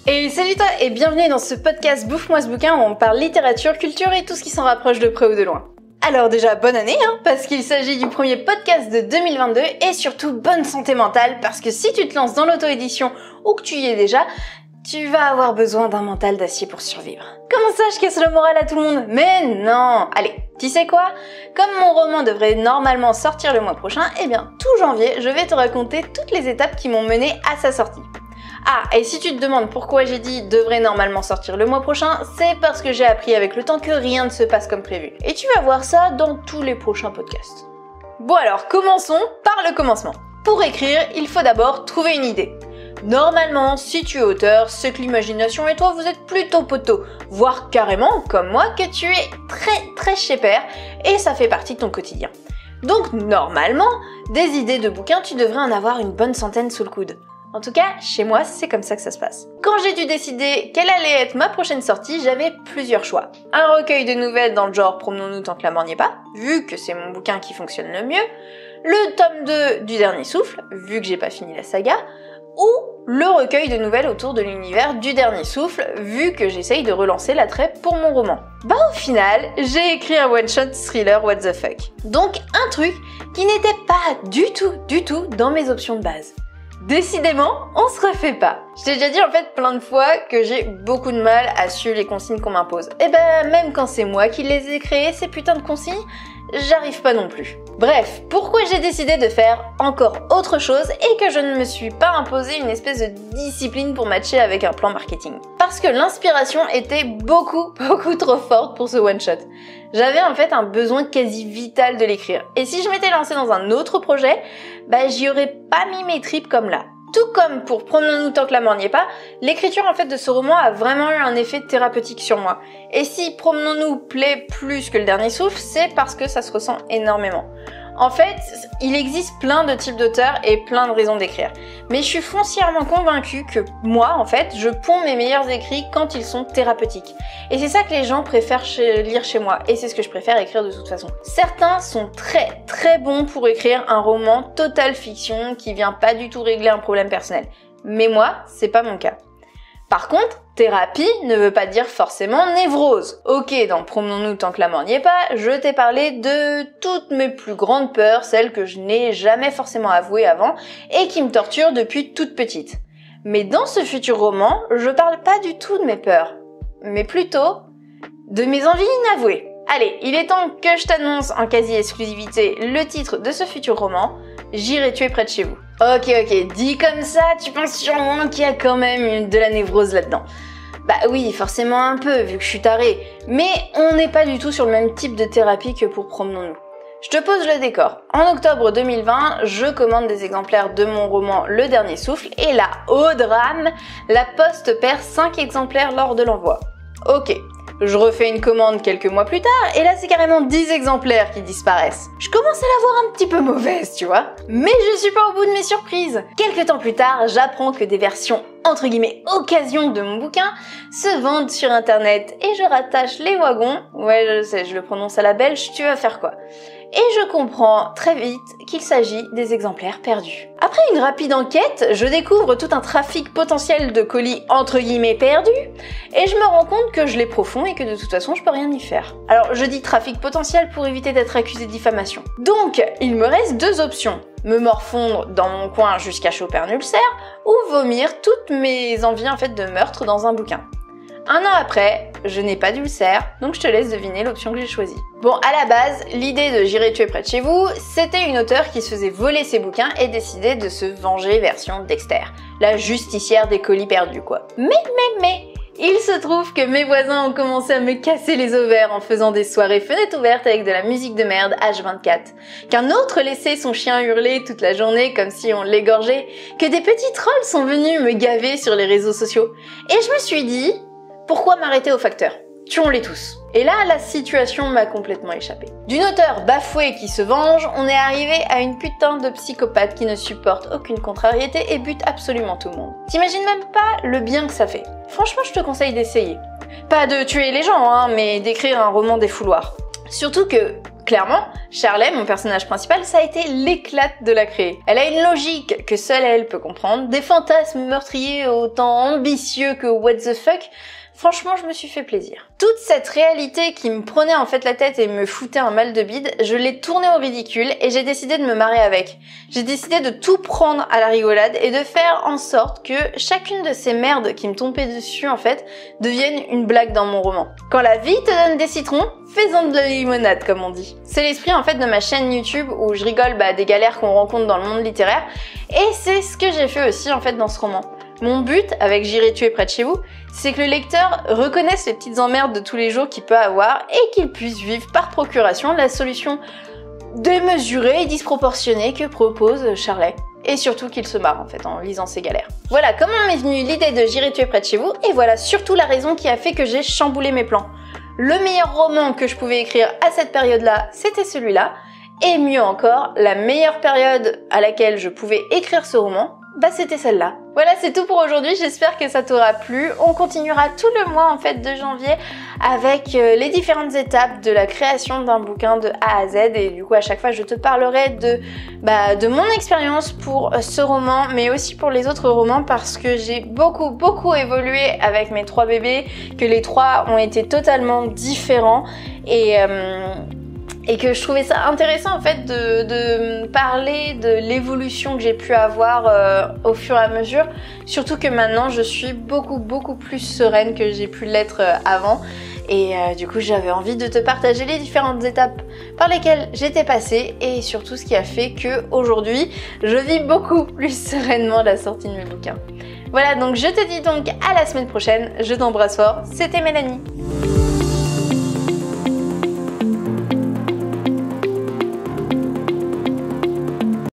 Et salut toi et bienvenue dans ce podcast Bouffe-moi ce bouquin où on parle littérature, culture et tout ce qui s'en rapproche de près ou de loin. Alors déjà bonne année parce qu'il s'agit du premier podcast de 2022 et surtout bonne santé mentale parce que si tu te lances dans l'auto-édition ou que tu y es déjà, tu vas avoir besoin d'un mental d'acier pour survivre. Comment ça je casse le moral à tout le monde? Mais non! Allez, tu sais quoi? Comme mon roman devrait normalement sortir le mois prochain, eh bien tout janvier je vais te raconter toutes les étapes qui m'ont mené à sa sortie. Ah, et si tu te demandes pourquoi j'ai dit devrait normalement sortir le mois prochain, c'est parce que j'ai appris avec le temps que rien ne se passe comme prévu. Et tu vas voir ça dans tous les prochains podcasts. Bon alors, commençons par le commencement. Pour écrire, il faut d'abord trouver une idée. Normalement, si tu es auteur, c'est que l'imagination et toi vous êtes plutôt poteaux, voire carrément, comme moi, que tu es très chez père et ça fait partie de ton quotidien. Donc normalement, des idées de bouquins, tu devrais en avoir une bonne centaine sous le coude. En tout cas, chez moi, c'est comme ça que ça se passe. Quand j'ai dû décider quelle allait être ma prochaine sortie, j'avais plusieurs choix. Un recueil de nouvelles dans le genre Promenons-nous tant que la mort n'y est pas, vu que c'est mon bouquin qui fonctionne le mieux, le tome 2 du Dernier Souffle, vu que j'ai pas fini la saga, ou le recueil de nouvelles autour de l'univers du Dernier Souffle, vu que j'essaye de relancer l'attrait pour mon roman. Bah au final, j'ai écrit un one-shot thriller what the fuck. Donc un truc qui n'était pas du tout dans mes options de base. Décidément, on se refait pas. Je t'ai déjà dit en fait plein de fois que j'ai beaucoup de mal à suivre les consignes qu'on m'impose. Et ben même quand c'est moi qui les ai créées, ces putains de consignes, j'arrive pas non plus. Bref, pourquoi j'ai décidé de faire encore autre chose et que je ne me suis pas imposé une espèce de discipline pour matcher avec un plan marketing? Parce que l'inspiration était beaucoup trop forte pour ce one-shot. J'avais en fait un besoin quasi vital de l'écrire. Et si je m'étais lancée dans un autre projet, bah j'y aurais pas mis mes tripes comme là. Tout comme pour Promenons-nous tant que la mort n'y est pas, l'écriture en fait de ce roman a vraiment eu un effet thérapeutique sur moi. Et si Promenons-nous plaît plus que le Dernier Souffle, c'est parce que ça se ressent énormément. En fait, il existe plein de types d'auteurs et plein de raisons d'écrire. Mais je suis foncièrement convaincue que moi, en fait, je ponds mes meilleurs écrits quand ils sont thérapeutiques. Et c'est ça que les gens préfèrent lire chez moi. Et c'est ce que je préfère écrire de toute façon. Certains sont très bons pour écrire un roman total fiction qui vient pas du tout régler un problème personnel. Mais moi, c'est pas mon cas. Par contre, thérapie ne veut pas dire forcément névrose. Ok, dans Promenons-nous tant que la mort n'y est pas, je t'ai parlé de toutes mes plus grandes peurs, celles que je n'ai jamais forcément avouées avant et qui me torturent depuis toute petite. Mais dans ce futur roman, je parle pas du tout de mes peurs, mais plutôt de mes envies inavouées. Allez, il est temps que je t'annonce en quasi-exclusivité le titre de ce futur roman, J'irai tuer près de chez vous. Ok, dit comme ça, tu penses sûrement qu'il y a quand même de la névrose là-dedans. Bah oui, forcément un peu, vu que je suis tarée. Mais on n'est pas du tout sur le même type de thérapie que pour Promenons-nous. Je te pose le décor. En octobre 2020, je commande des exemplaires de mon roman Le Dernier Souffle, et là, au drame, la Poste perd 5 exemplaires lors de l'envoi. Ok. Je refais une commande quelques mois plus tard, et là c'est carrément 10 exemplaires qui disparaissent. Je commence à la voir un petit peu mauvaise, tu vois. Mais je suis pas au bout de mes surprises. Quelques temps plus tard, j'apprends que des versions entre guillemets occasion de mon bouquin se vendent sur internet, et je rattache les wagons. Ouais, je sais, je le prononce à la belge, tu vas faire quoi? Et je comprends très vite qu'il s'agit des exemplaires perdus. Après une rapide enquête, je découvre tout un trafic potentiel de colis entre guillemets perdus, et je me rends compte que je les profonds et que de toute façon je peux rien y faire. Alors je dis trafic potentiel pour éviter d'être accusé de diffamation. Donc il me reste deux options. Me morfondre dans mon coin jusqu'à choper un ulcère, ou vomir toutes mes envies en fait de meurtre dans un bouquin. Un an après, je n'ai pas d'ulcère, donc je te laisse deviner l'option que j'ai choisie. Bon, à la base, l'idée de J'irai tuer près de chez vous, c'était une auteure qui se faisait voler ses bouquins et décidait de se venger version Dexter, la justicière des colis perdus quoi. Mais, il se trouve que mes voisins ont commencé à me casser les ovaires en faisant des soirées fenêtres ouvertes avec de la musique de merde H24, qu'un autre laissait son chien hurler toute la journée comme si on l'égorgeait, que des petits trolls sont venus me gaver sur les réseaux sociaux. Et je me suis dit, pourquoi m'arrêter aux facteurs? Tuons-les tous. Et là, la situation m'a complètement échappé. D'une auteure bafouée qui se venge, on est arrivé à une putain de psychopathe qui ne supporte aucune contrariété et bute absolument tout le monde. T'imagines même pas le bien que ça fait. Franchement, je te conseille d'essayer. Pas de tuer les gens, mais d'écrire un roman défouloir. Surtout que Clairement, Charley, mon personnage principal, ça a été l'éclate de la créer. Elle a une logique que seule elle peut comprendre, des fantasmes meurtriers autant ambitieux que what the fuck. Franchement, je me suis fait plaisir. Toute cette réalité qui me prenait en fait la tête et me foutait un mal de bide, je l'ai tournée au ridicule et j'ai décidé de me marrer avec. J'ai décidé de tout prendre à la rigolade et de faire en sorte que chacune de ces merdes qui me tombaient dessus en fait devienne une blague dans mon roman. Quand la vie te donne des citrons, fais-en de la limonade comme on dit. C'est l'esprit en fait de ma chaîne YouTube où je rigole des galères qu'on rencontre dans le monde littéraire et c'est ce que j'ai fait aussi en fait dans ce roman. Mon but, avec J'irai tuer près de chez vous, c'est que le lecteur reconnaisse les petites emmerdes de tous les jours qu'il peut avoir et qu'il puisse vivre par procuration la solution démesurée et disproportionnée que propose Charley. Et surtout qu'il se marre en fait en lisant ses galères. Voilà comment m'est venue l'idée de J'irai tuer près de chez vous et voilà surtout la raison qui a fait que j'ai chamboulé mes plans. Le meilleur roman que je pouvais écrire à cette période-là, c'était celui-là. Et mieux encore, la meilleure période à laquelle je pouvais écrire ce roman, c'était celle-là. Voilà, c'est tout pour aujourd'hui, j'espère que ça t'aura plu. On continuera tout le mois en fait de janvier avec les différentes étapes de la création d'un bouquin de A à Z et du coup à chaque fois je te parlerai de mon expérience pour ce roman mais aussi pour les autres romans parce que j'ai beaucoup évolué avec mes 3 bébés, que les 3 ont été totalement différents et que je trouvais ça intéressant en fait de parler de l'évolution que j'ai pu avoir au fur et à mesure. Surtout que maintenant je suis beaucoup plus sereine que j'ai pu l'être avant. Et du coup j'avais envie de te partager les différentes étapes par lesquelles j'étais passée et surtout ce qui a fait que aujourd'hui je vis beaucoup plus sereinement la sortie de mes bouquins. Voilà, donc je te dis donc à la semaine prochaine, je t'embrasse fort, c'était Mélanie.